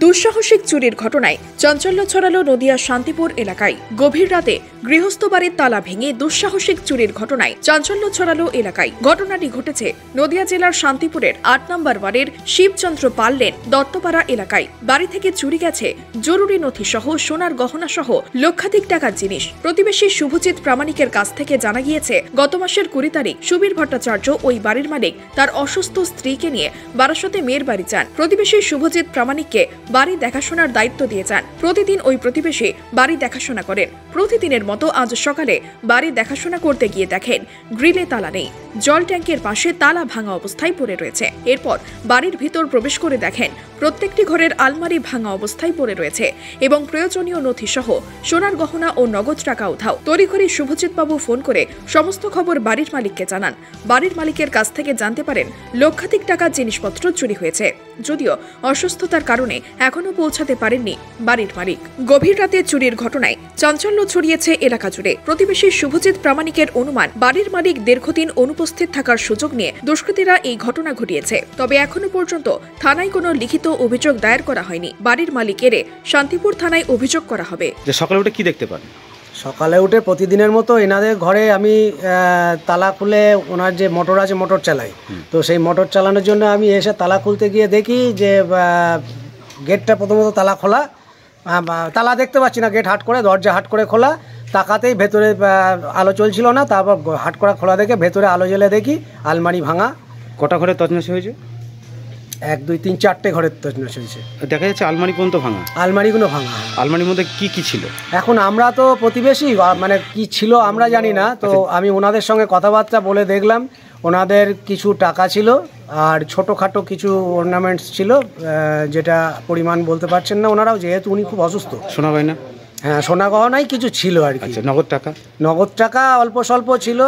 দুঃসাহসিক চুরির ঘটনায় চাঞ্চল্য ছড়ালো নদিয়ার শান্তিপুর এলাকায়। গভীর রাতে গৃহস্থ বাড়ির তালা ভেঙে দুঃসাহসিক চুরির ঘটনায় চাঞ্চল্য ছড়ালো এলাকায়। ঘটনাটি ঘটেছে নদিয়া জেলার শান্তিপুরের ৮ নম্বর ওয়ার্ডের শিবচন্দ্র পাল লেন দত্তপাড়া এলাকায়। বাড়ি থেকে চুরি গেছে জরুরি নথি সহ সোনার গহনা সহ লক্ষাধিক টাকার জিনিস। প্রতিবেশী শুভজিৎ প্রামাণিকের কাছ থেকে জানা গিয়েছে, গত মাসের ২০ তারিখ সুবীর ভট্টাচার্য ওই বাড়ির মালিক তার অসুস্থ স্ত্রীকে নিয়ে বারাসতে মেয়ের বাড়ি যান। প্রতিবেশী শুভজিৎ প্রামাণিককে বাড়ি দেখাশোনার দায়িত্ব দিয়ে যান। প্রতিদিন ওই প্রতিবেশী বাড়ি দেখাশোনা করেন। প্রতিদিনের মতো আজ সকালে বাড়ি দেখাশোনা করতে গিয়ে দেখেন গ্রিলে তালা নেই, জল ট্যাঙ্কের পাশে তালা ভাঙা অবস্থায় পড়ে রয়েছে। এরপর বাড়ির ভিতর প্রবেশ করে দেখেন প্রত্যেকটি ঘরের আলমারি ভাঙা অবস্থায় পড়ে রয়েছে এবং প্রয়োজনীয় নথি সহ সোনার গহনা ও নগদ টাকা উধাও। তড়িঘড়ি শুভজিৎ বাবু ফোন করে সমস্ত খবর বাড়ির মালিককে জানান। বাড়ির মালিকের কাছ থেকে জানতে পারেন লক্ষাধিক টাকার জিনিসপত্র চুরি হয়েছে, যদিও অসুস্থতার কারণে এখনো পৌঁছাতে পারেননি বাড়ির মালিক। গভীর রাতে চুরির ঘটনায় চাঞ্চল্য ছড়িয়েছে এলাকা জুড়ে। প্রতিবেশী শুভজিৎ প্রামাণিকের অনুমান, বাড়ির মালিক দীর্ঘদিন অনুপস্থিত থাকার সুযোগ নিয়ে দুষ্কৃতীরা এই ঘটনা ঘটিয়েছে। তবে এখনো পর্যন্ত থানায় কোনো লিখিত অভিযোগ দায়ের করা হয়নি। বাড়ির মালিকের শান্তিপুর থানায় অভিযোগ করা হবে। সকালে উঠে কি দেখতে পান? সকালে উঠে প্রতিদিনের মতো এনাদের ঘরে আমি তালা খুলে ওনার যে মোটর আছে মোটর চালাই, তো সেই মোটর চালানোর জন্য আমি এসে তালা খুলতে গিয়ে দেখি যে গেটটা প্রথমত তালা খোলা, তালা দেখতে পাচ্ছি না, গেট হাট করে দরজা হাট করে খোলা। তাকাতেই ভেতরে আলো চলছিল না, তারপর হাট করা খোলা দেখে ভেতরে আলো জ্বেলে দেখি আলমারি ভাঙা। কটা ঘরে তছনছ হয়েছে? 1, 2, 3, 4টে ঘরের তছনছ হয়েছে। দেখা যাচ্ছে আলমারি পর্যন্ত ভাঙা। আলমারিগুলো ভাঙা। আলমারির মধ্যে কি কি ছিল? এখন আমরা তো প্রতিবেশী, মানে কি ছিল আমরা জানি না। তো আমি ওনাদের সঙ্গে কথাবার্তা বলে দেখলাম, ওনাদের কিছু টাকা ছিল আর ছোটোখাটো কিছু অর্নামেন্টস ছিল, যেটা পরিমাণ বলতে পারছেন না ওনারাও, যেহেতু উনি খুব অসুস্থ। শোনা হয় না? হ্যাঁ, সোনা গহনাই কিছু ছিল আর কি। নগদ টাকা অল্প স্বল্প ছিল,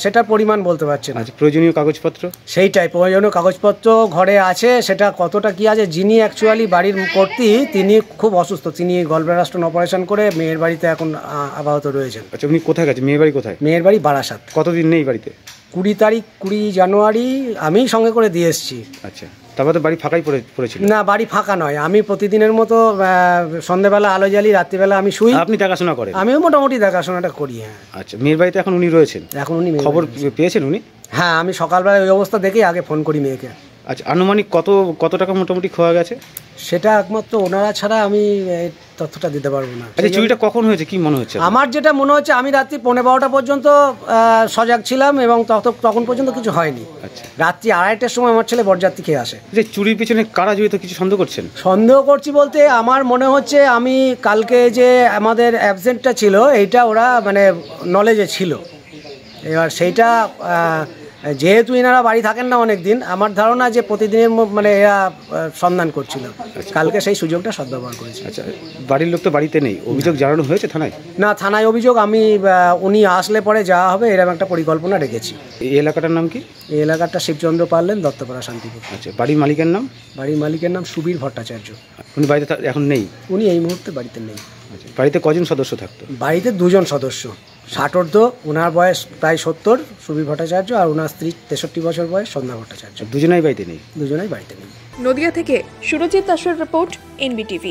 সেটার পরিমাণ বলতে পারছেন। প্রয়োজনীয় কাগজপত্র? সেইটাই, প্রয়োজনীয় কাগজপত্র ঘরে আছে, সেটা কতটা কি আছে। যিনি অ্যাকচুয়ালি বাড়ির কর্ত্রী, তিনি খুব অসুস্থ, তিনি গলব্লাডার স্টোন অপারেশন করে মেয়ের বাড়িতে এখন আপাতত রয়েছেন। আচ্ছা, উনি কোথায় গেছে? মেয়ের বাড়ি কোথায়? মেয়ের বাড়ি বারাসাত। কতদিন নেই বাড়িতে? 20 জানুয়ারি আমি সঙ্গে করে দিয়ে এসেছি। আচ্ছা, তারপরে বাড়ি ফাঁকাই পড়েছিল? না, বাড়ি ফাঁকা নয়। আমি প্রতিদিনের মতো সন্ধ্যেবেলা আলো জ্বালি, রাত্রিবেলা আমি শুই। আপনি দেখাশোনা করেন? আমিও মোটামুটি দেখাশোনাটা করি। হ্যাঁ। আচ্ছা, মেয়ের বাড়িতে এখন উনি রয়েছেন? এখন উনি খবর পেয়েছেন উনি? হ্যাঁ, আমি সকালবেলা ওই অবস্থা দেখেই আগে ফোন করি মেয়েকে। আচ্ছা, আনুমানিক কত টাকা মোটামুটি খোয়া গেছে? সেটা একমাত্র ওনারা ছাড়া আমি এই তথ্যটা দিতে পারবো না। আচ্ছা, চুরিটা কখন হয়েছে কি মনে হচ্ছে? আমার যেটা মনে হচ্ছে, আমি রাত্রি 12:15 পর্যন্ত সজাগ ছিলাম এবং তখন পর্যন্ত কিছু হয়নি। আচ্ছা, রাত্রি 2:30টার সময় আমার ছেলে বরযাত্রী খেয়ে আসে। যে চুরির পিছনে কারা জড়িত কিছু সন্দেহ করছেন? সন্দেহ করছি বলতে আমার মনে হচ্ছে, আমি কালকে যে আমাদের অ্যাবসেন্টটা ছিল, এইটা ওরা মানে নলেজে ছিল। এবার সেইটা যেহেতু এনারা বাড়ি থাকেন না অনেক দিন, আমার ধারণা যে প্রতিদিনের মানে এরা সন্ধান করছিল, কালকে সেই সুযোগটা সদ্ব্যবহার করেছে। আচ্ছা, বাড়ির লোক তো বাড়িতে নেই, অভিযোগ জানানো হয়েছে থানায়? না, থানায় অভিযোগ উনি আসলে পরে যাওয়া হবে, এরকম একটা পরিকল্পনা রেখেছি। এই এলাকাটার নাম কি? এই এলাকাটা শিবচন্দ্র পাল লেন দত্তপাড়া শান্তিপুর। আচ্ছা, বাড়ির মালিকের নাম? বাড়ির মালিকের নাম সুবীর ভট্টাচার্য। উনি বাড়িতে এখন নেই? উনি এই মুহূর্তে বাড়িতে নেই। আচ্ছা, বাড়িতে কজন সদস্য থাকতো? বাড়িতে 2 জন সদস্য, 60 ওনার বয়স প্রায় 70 সুবীর ভট্টাচার্য, আর ওনার স্ত্রী 63 বছর বয়স সন্ধ্যা ভট্টাচার্য। দুজনেই বাড়িতে নেই? দুজনেই বাড়িতে নেই। নদিয়া থেকে সুরজিৎ দাসের রিপোর্ট, NBTV।